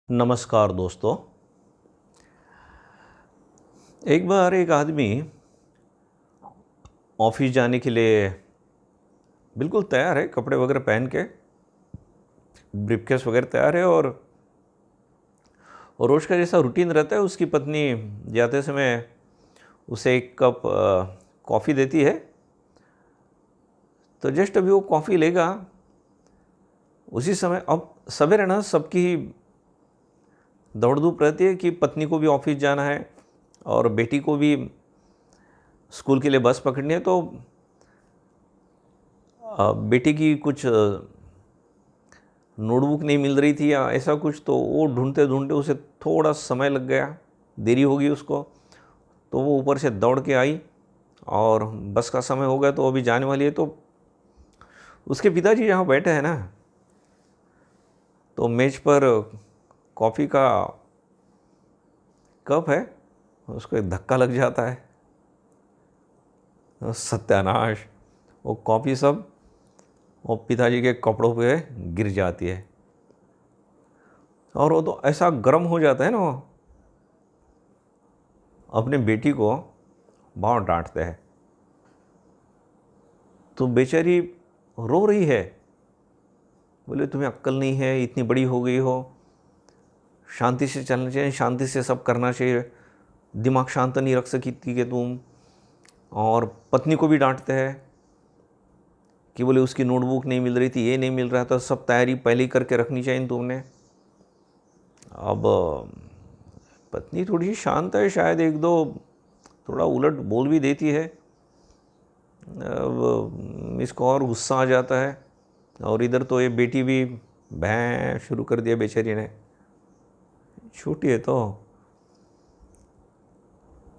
नमस्कार दोस्तों। एक बार एक आदमी ऑफिस जाने के लिए बिल्कुल तैयार है, कपड़े वगैरह पहन के, ब्रीफकेस वगैरह तैयार है और रोज़ का जैसा रूटीन रहता है। उसकी पत्नी जाते समय उसे एक कप कॉफ़ी देती है। तो जस्ट अभी वो कॉफ़ी लेगा, उसी समय अब सवेरे ना सबकी दौड़ धूप रहती है कि पत्नी को भी ऑफिस जाना है और बेटी को भी स्कूल के लिए बस पकड़नी है। तो बेटी की कुछ नोटबुक नहीं मिल रही थी या ऐसा कुछ, तो वो ढूंढते ढूंढते उसे थोड़ा समय लग गया, देरी हो गई उसको। तो वो ऊपर से दौड़ के आई और बस का समय हो गया, तो अभी जाने वाली है। तो उसके पिताजी जहाँ बैठे हैं ना, तो मेज पर कॉफ़ी का कप है, उसको एक धक्का लग जाता है। सत्यानाश! वो कॉफ़ी सब वो पिताजी के कपड़ों पे गिर जाती है और वो तो ऐसा गर्म हो जाता है ना, वो अपने बेटी को बहुत डांटते हैं। तो बेचारी रो रही है, बोले तुम्हें अक्ल नहीं है, इतनी बड़ी हो गई हो, शांति से चलना चाहिए, शांति से सब करना चाहिए, दिमाग शांत नहीं रख सकी थी कि तुम। और पत्नी को भी डांटते हैं कि बोले उसकी नोटबुक नहीं मिल रही थी, ये नहीं मिल रहा था, सब तैयारी पहले ही करके रखनी चाहिए तुमने। अब पत्नी थोड़ी सी शांत है, शायद एक दो थोड़ा उलट बोल भी देती है। अब इसको और गुस्सा आ जाता है और इधर तो ये बेटी भी भैं शुरू कर दिया बेचारी ने, छोटी है तो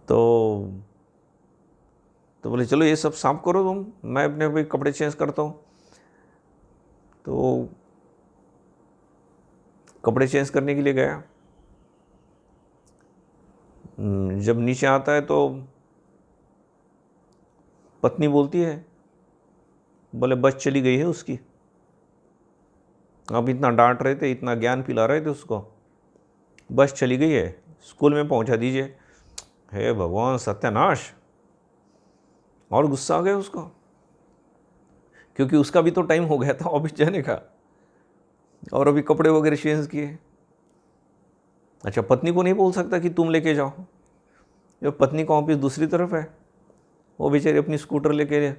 तो बोले चलो ये सब साफ करो तुम, मैं अपने भाई कपड़े चेंज करता हूँ। तो कपड़े चेंज करने के लिए गया। जब नीचे आता है तो पत्नी बोलती है, बोले बस चली गई है उसकी, अब इतना डांट रहे थे, इतना ज्ञान पिला रहे थे उसको, बस चली गई है, स्कूल में पहुंचा दीजिए। हे भगवान, सत्यानाश! और गुस्सा आ गया उसको, क्योंकि उसका भी तो टाइम हो गया था ऑफिस जाने का और अभी कपड़े वगैरह चेंज किए। अच्छा, पत्नी को नहीं बोल सकता कि तुम लेके जाओ, जब पत्नी का ऑफिस दूसरी तरफ है, वो बेचारी अपनी स्कूटर लेके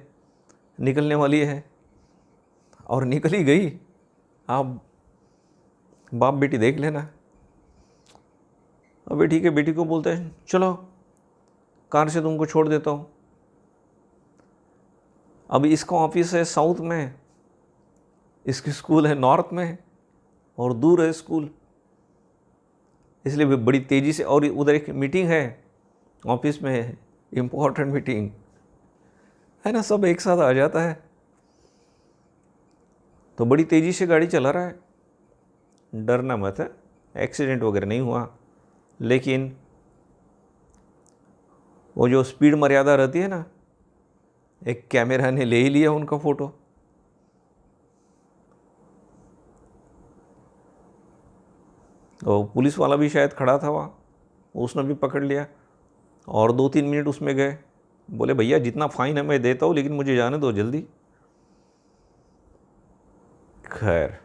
निकलने वाली है और निकल ही गई। आप बाप बेटी देख लेना। अबे ठीक है, बेटी को बोलते हैं चलो कार से तुमको छोड़ देता हूँ। अब इसका ऑफिस है साउथ में, इसकी स्कूल है नॉर्थ में और दूर है स्कूल, इसलिए वे बड़ी तेज़ी से, और उधर एक मीटिंग है ऑफिस में, इम्पोर्टेंट मीटिंग है ना, सब एक साथ आ जाता है। तो बड़ी तेज़ी से गाड़ी चला रहा है, डरना मत है, एक्सीडेंट वगैरह नहीं हुआ, लेकिन वो जो स्पीड मर्यादा रहती है ना, एक कैमरा ने ले ही लिया उनका फ़ोटो। तो पुलिस वाला भी शायद खड़ा था वहाँ, उसने भी पकड़ लिया और 2-3 मिनट उसमें गए। बोले भैया जितना फ़ाइन है मैं देता हूँ, लेकिन मुझे जाने दो जल्दी। खैर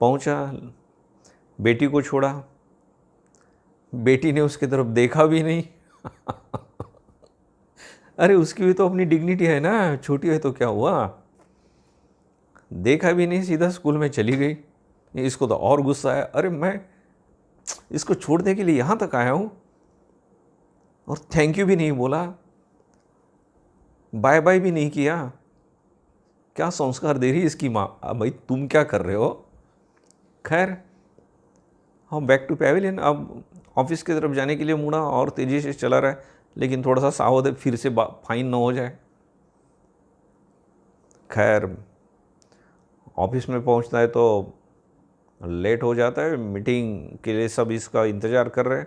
पहुँचा, बेटी को छोड़ा, बेटी ने उसकी तरफ देखा भी नहीं। अरे उसकी भी तो अपनी डिग्निटी है ना, छोटी है तो क्या हुआ, देखा भी नहीं, सीधा स्कूल में चली गई। इसको तो और गुस्सा आया, अरे मैं इसको छोड़ने के लिए यहाँ तक आया हूँ और थैंक यू भी नहीं बोला, बाय बाय भी नहीं किया, क्या संस्कार दे रही है इसकी माँ। अब भाई तुम क्या कर रहे हो। खैर हम बैक टू पैविलियन, अब ऑफिस की तरफ जाने के लिए मुड़ा और तेज़ी से चला रहा है, लेकिन थोड़ा सा सावध है फिर से फाइन ना हो जाए। खैर ऑफिस में पहुंचता है तो लेट हो जाता है, मीटिंग के लिए सब इसका इंतज़ार कर रहे हैं,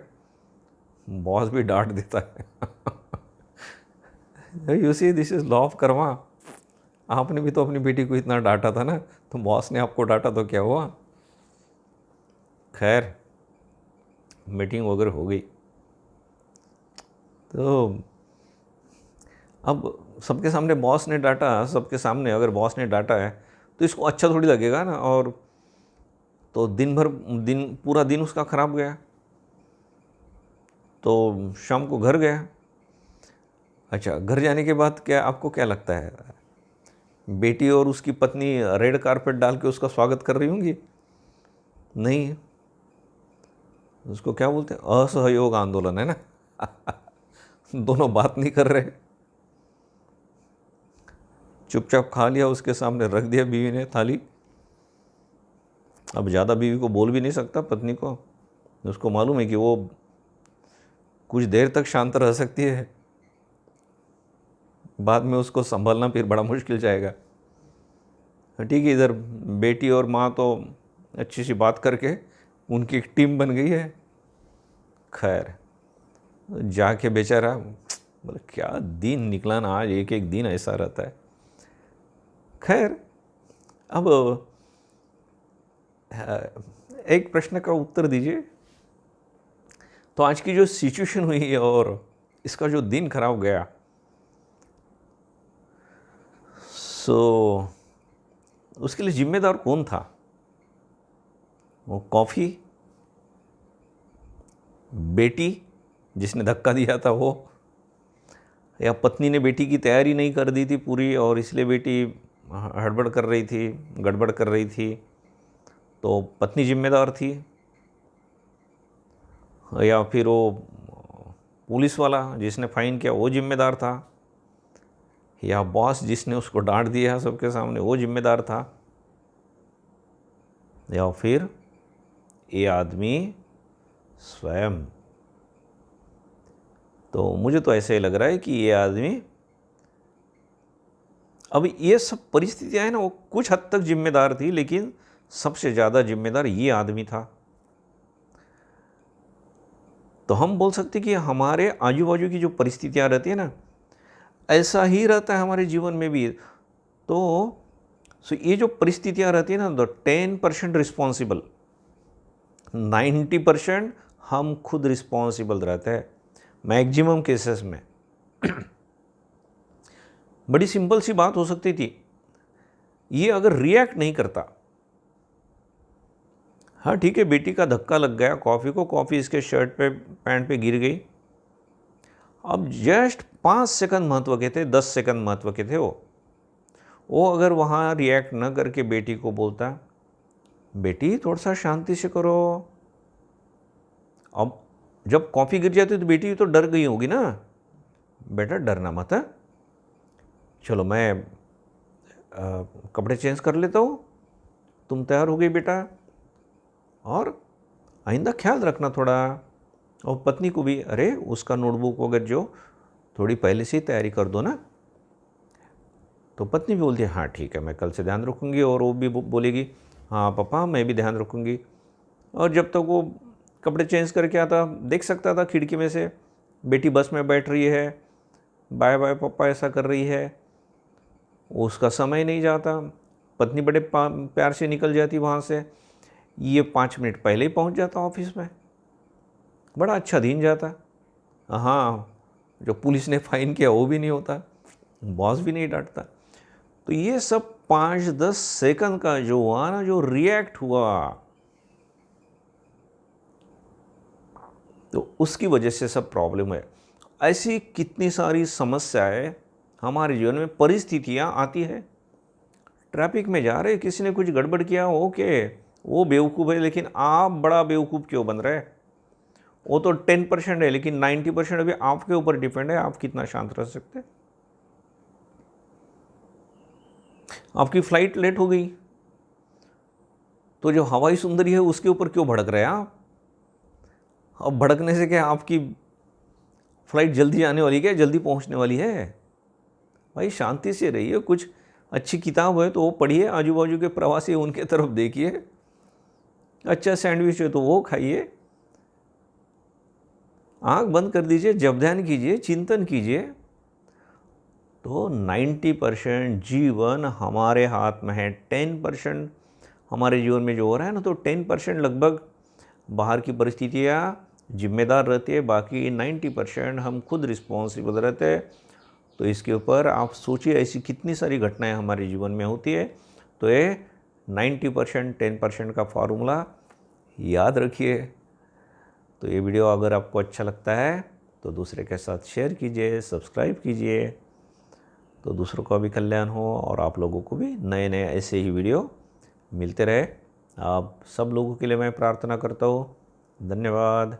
बॉस भी डांट देता है। You see this is law of Karma, आपने भी तो अपनी बेटी को इतना डांटा था ना, तो बॉस ने आपको डांटा तो क्या हुआ। खैर मीटिंग वगैरह हो गई, तो अब सबके सामने बॉस ने डांटा, सबके सामने अगर बॉस ने डांटा है तो इसको अच्छा थोड़ी लगेगा ना, और तो पूरा दिन उसका खराब गया। तो शाम को घर गया। अच्छा, घर जाने के बाद क्या आपको क्या लगता है, बेटी और उसकी पत्नी रेड कारपेट डाल के उसका स्वागत कर रही होंगी? नहीं, उसको क्या बोलते हैं, असहयोग आंदोलन, है ना। दोनों बात नहीं कर रहे, चुपचाप खा लिया, उसके सामने रख दिया बीवी ने थाली। अब ज़्यादा बीवी को बोल भी नहीं सकता, पत्नी को, उसको मालूम है कि वो कुछ देर तक शांत रह सकती है, बाद में उसको संभालना फिर बड़ा मुश्किल जाएगा। ठीक है, इधर बेटी और माँ तो अच्छी सी बात करके उनकी एक टीम बन गई है। खैर जाके बेचारा बोले क्या दिन निकला ना आज, एक एक दिन ऐसा रहता है। खैर अब एक प्रश्न का उत्तर दीजिए, तो आज की जो सिचुएशन हुई है और इसका जो दिन खराब गया, सो उसके लिए जिम्मेदार कौन था? वो कॉफ़ी, बेटी जिसने धक्का दिया था वो, या पत्नी ने बेटी की तैयारी नहीं कर दी थी पूरी और इसलिए बेटी हड़बड़ कर रही थी, गड़बड़ कर रही थी, तो पत्नी जिम्मेदार थी? या फिर वो पुलिस वाला जिसने फ़ाइन किया वो जिम्मेदार था? या बॉस जिसने उसको डांट दिया सबके सामने वो जिम्मेदार था? या फिर ये आदमी स्वयं? तो मुझे तो ऐसे ही लग रहा है कि ये आदमी, अब ये सब परिस्थितियां हैं ना, वो कुछ हद तक जिम्मेदार थी, लेकिन सबसे ज़्यादा जिम्मेदार ये आदमी था। तो हम बोल सकते कि हमारे आजू बाजू की जो परिस्थितियां रहती है ना, ऐसा ही रहता है हमारे जीवन में भी। तो ये जो परिस्थितियां रहती है ना, तो 10% रिस्पॉन्सिबल, 90% हम खुद रिस्पॉन्सिबल रहते हैं मैक्सिमम केसेस में। बड़ी सिंपल सी बात हो सकती थी, ये अगर रिएक्ट नहीं करता, हाँ ठीक है, बेटी का धक्का लग गया कॉफ़ी को, कॉफ़ी इसके शर्ट पे पैंट पे गिर गई, अब जस्ट 5 सेकंड महत्व के थे, 10 सेकंड महत्व के थे, वो अगर वहाँ रिएक्ट न करके बेटी को बोलता, बेटी थोड़ा सा शांति से करो। अब जब कॉफ़ी गिर जाती तो बेटी तो डर गई होगी ना, बेटा डरना मत है, चलो मैं कपड़े चेंज कर लेता हूँ, तुम तैयार हो गई बेटा, और आइंदा ख्याल रखना थोड़ा। और पत्नी को भी, अरे उसका नोटबुक वगैरह जो थोड़ी पहले से ही तैयारी कर दो ना। तो पत्नी भी बोलती है हाँ ठीक है, मैं कल से ध्यान रखूँगी, और वो भी बोलेगी हाँ पापा मैं भी ध्यान रखूँगी। और जब तक वो कपड़े चेंज करके आता, देख सकता था खिड़की में से बेटी बस में बैठ रही है, बाय बाय पापा ऐसा कर रही है, उसका समय नहीं जाता, पत्नी बड़े प्यार से निकल जाती वहाँ से, ये 5 मिनट पहले ही पहुँच जाता ऑफिस में, बड़ा अच्छा दिन जाता। हाँ, जो पुलिस ने फ़ाइन किया वो भी नहीं होता, बॉस भी नहीं डांटता। तो ये सब 5-10 सेकंड का जो हुआ ना, जो रिएक्ट हुआ, तो उसकी वजह से सब प्रॉब्लम है। ऐसी कितनी सारी समस्याएं हमारे जीवन में, परिस्थितियां आती है। ट्रैफिक में जा रहे, किसी ने कुछ गड़बड़ किया, ओके वो बेवकूफ़ है, लेकिन आप बड़ा बेवकूफ़ क्यों बन रहे? वो तो 10% है, लेकिन 90% अभी आपके ऊपर डिपेंड है, आप कितना शांत रह सकते हैं। आपकी फ्लाइट लेट हो गई, तो जो हवाई सुंदरी है उसके ऊपर क्यों भड़क रहे हैं आप? अब भड़कने से क्या आपकी फ्लाइट जल्दी आने वाली, क्या जल्दी पहुंचने वाली है? भाई शांति से रहिए, कुछ अच्छी किताब है तो वो पढ़िए, आजू बाजू के प्रवासी उनके तरफ देखिए, अच्छा सैंडविच है तो वो खाइए, आंख बंद कर दीजिए, जब ध्यान कीजिए, चिंतन कीजिए। तो 90% जीवन हमारे हाथ में है, 10% हमारे जीवन में जो हो रहा है ना, तो 10% लगभग बाहर की परिस्थितियाँ जिम्मेदार रहती है, बाकी 90% हम खुद रिस्पॉन्सिबल रहते हैं। तो इसके ऊपर आप सोचिए, ऐसी कितनी सारी घटनाएं हमारे जीवन में होती है। तो ये 90% 10% का फार्मूला याद रखिए। तो ये वीडियो अगर आपको अच्छा लगता है तो दूसरे के साथ शेयर कीजिए, सब्सक्राइब कीजिए, तो दूसरों का भी कल्याण हो और आप लोगों को भी नए नए ऐसे ही वीडियो मिलते रहे। आप सब लोगों के लिए मैं प्रार्थना करता हूँ। धन्यवाद।